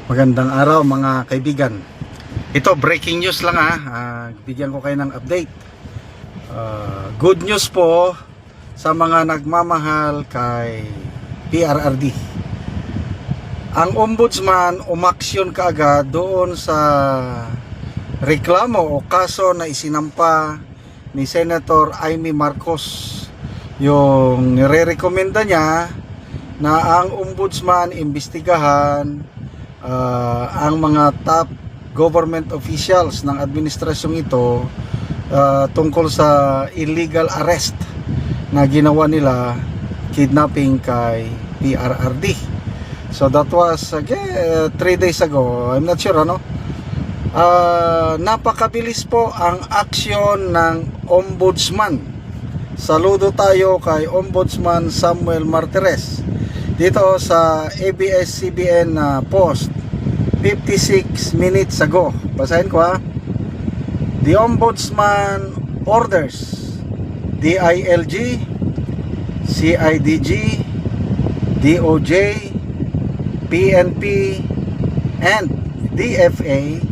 Magandang araw mga kaibigan. Ito breaking news lang bigyan ko kayo ng update. Good news po sa mga nagmamahal kay PRRD. Ang ombudsman umaksyon kaagad doon sa reklamo o kaso na isinampa ni Senator Amy Marcos. Yung nire-recommenda niya na ang ombudsman imbestigahan ang mga top government officials ng administrasyong ito tungkol sa illegal arrest na ginawa nila, kidnapping kay PRRD. So that was 3 days ago. I'm not sure napakabilis po ang aksyon ng ombudsman. Saludo tayo kay Ombudsman Samuel Martires dito sa ABS-CBN post 56 minutes ago. Basahin ko The Ombudsman orders DILG, CIDG, DOJ, PNP, and DFA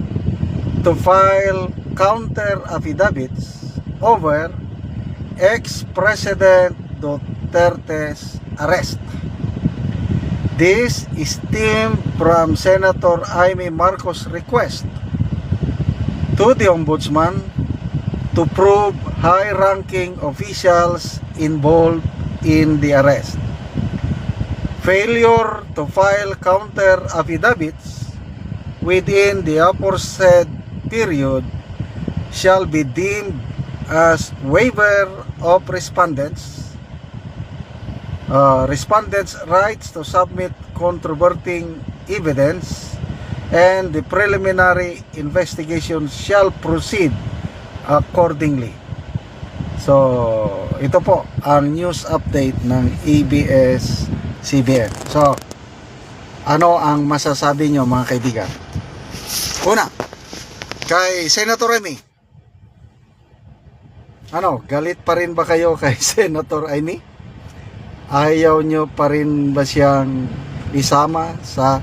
to file counter affidavits over ex-President Duterte's arrest. This stemmed from Senator Amy Marcos' request to the Ombudsman to prove high-ranking officials involved in the arrest. Failure to file counter affidavits within the aforesaid period shall be deemed as waiver of respondents' rights to submit controverting evidence, and the preliminary investigation shall proceed accordingly. So, ito po ang news update ng ABS-CBN. So, ano ang masasabi nyo mga kaibigan? Una, kay Senator Amy. Galit pa rin ba kayo kay Senator Amy? Ayaw nyo pa rin ba siyang isama sa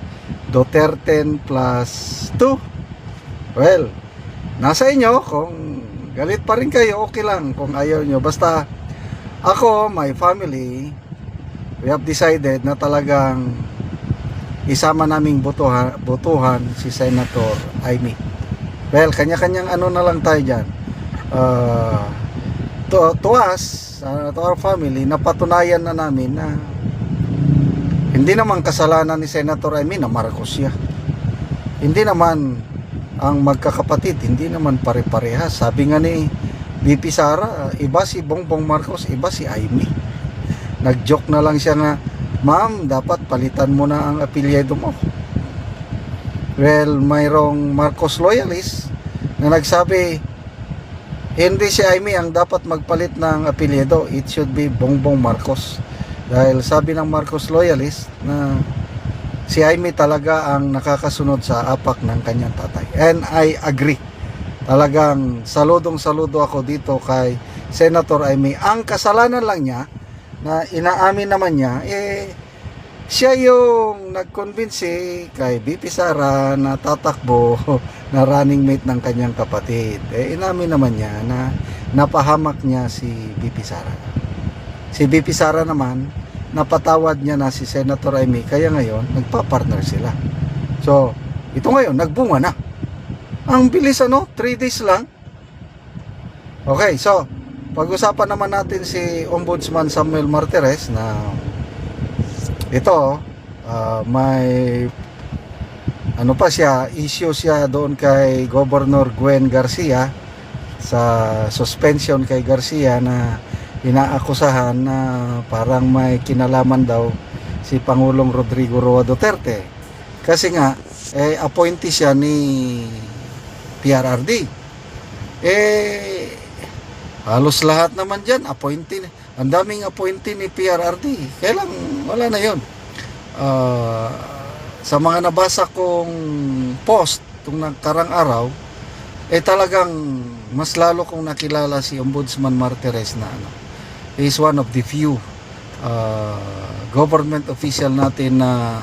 Duterte plus 2? Well, nasa inyo. Kung galit pa rin kayo, okay lang. Kung ayaw nyo, basta ako, my family, we have decided na talagang isama naming botohan si Senator Amy. Well, kanya-kanyang na lang tayo dyan. To us, to our family, napatunayan na namin na hindi naman kasalanan ni Senator Amy na Marcos siya. Hindi naman ang magkakapatid, hindi naman pare-parehas. Sabi nga ni BP Sara, iba si Bongbong Marcos, iba si Amy. Nag-joke na lang siya nga, ma'am, dapat palitan mo na ang apelyido mo. Well, mayroong Marcos loyalist na nagsabi, hindi si Amy ang dapat magpalit ng apelyido. It should be Bongbong Marcos. Dahil sabi ng Marcos loyalist na si Amy talaga ang nakakasunod sa apak ng kanyang tatay. And I agree. Talagang saludong-saludo ako dito kay Senator Amy. Ang kasalanan lang niya, na inaamin naman niya, siya yung nag-convince kay BP Sara na tatakbo na running mate ng kanyang kapatid. Inamin naman niya na napahamak niya si BP Sara. Si BP Sara naman, napatawad niya na si Senator Amy, kaya ngayon, nagpa-partner sila. So, ito ngayon, nagbunga na. Ang bilis 3 days lang. Okay, so, pag-usapan naman natin si Ombudsman Samuel Martires na ito, may issue siya doon kay Governor Gwen Garcia sa suspension kay Garcia na inaakusahan na parang may kinalaman daw si Pangulong Rodrigo Roa Duterte. Kasi nga, appointee siya ni PRRD. Halos lahat naman dyan, appointee. Ang daming appointee ni PRRD. Kailang wala na yon. Sa mga nabasa kong post itong nagkarang araw, talagang mas lalo kong nakilala si Ombudsman Martires na he is one of the few government official natin na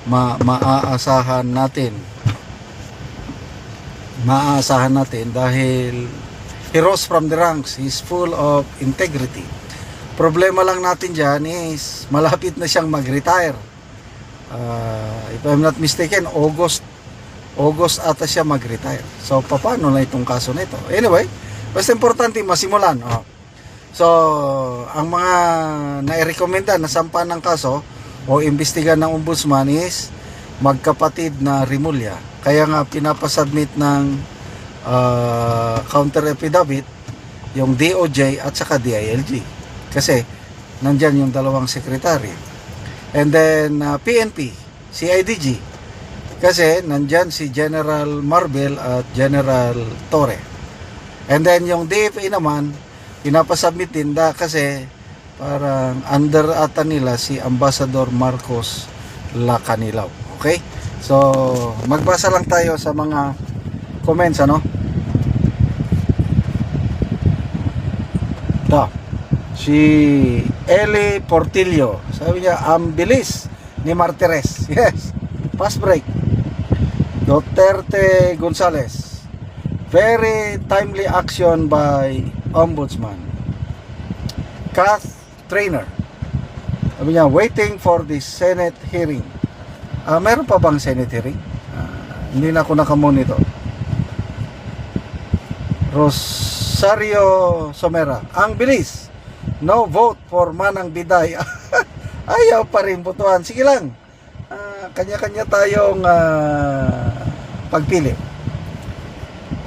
maaasahan natin dahil he rose from the ranks. He's full of integrity. Problema lang natin dyan is malapit na siyang mag-retire. If I'm not mistaken, August ata siya mag-retire. So paano na itong kaso na ito? Anyway, basta importante masimulan. So ang mga nairekomenda na sampan ng kaso o imbestigan ng ombudsman is magkapatid na Rimulya. Kaya nga pinapasubmit ng counter affidavit yung DOJ at saka DILG. Kasi nandyan yung dalawang sekretary. And then PNP, CIDG. Kasi nandyan si General Marbel at General Torre. And then yung DFA naman, pinapasubmit din kasi parang under ata nila si Ambassador Marcos Lacanilaw. Okay? So, magbasa lang tayo sa mga comments, ano? Ito. Si Eli Portillo. Sabi niya, ang bilis ni Martires. Yes. Fast break. Duterte Gonzales. Very timely action by Ombudsman. Kath Trainer. Sabi niya, waiting for the Senate hearing. Meron pa bang Senate hearing? Hindi na ako nakamonitor. Rosario Somera. Ang bilis. No vote for Manang Biday. Ayaw pa rin botohan. Sige lang. Kanya-kanya tayong pagpili.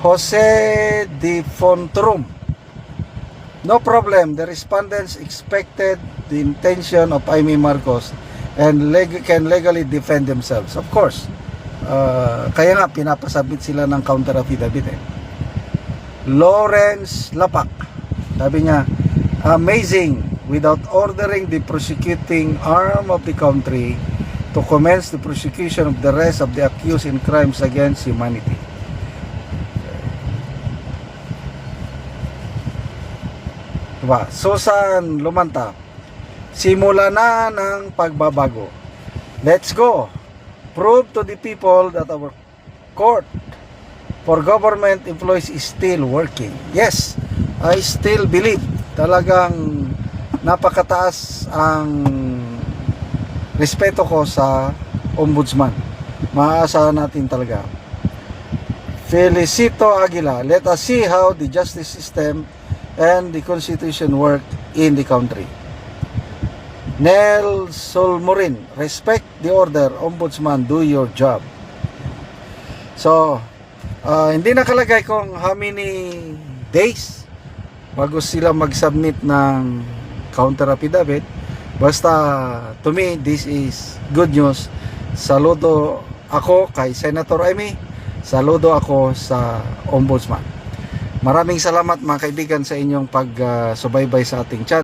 Jose Di Fontrum. No problem. The respondents expected the intention of Amy Marcos and can legally defend themselves. Of course. Kaya nga pinapasubmit sila ng counter affidavit. Lawrence Lapak. Sabi niya, amazing, without ordering the prosecuting arm of the country to commence the prosecution of the rest of the accused in crimes against humanity. Diba? Susan Lumanta, simula na ng pagbabago. Let's go. Prove to the people that our court for government employees is still working. Yes, I still believe talagang napakataas ang respeto ko sa ombudsman. Maaasahan natin talaga. Felicito Aguila, let us see how the justice system and the constitution work in the country. Nel Solmorin, respect the order, ombudsman, do your job. So, hindi nakalagay kung how many days bago sila mag-submit ng counter affidavit. Basta, to me, this is good news. Saludo ako kay Senator Amy. Saludo ako sa Ombudsman. Maraming salamat mga kaibigan sa inyong pagsubaybay sa ating chat.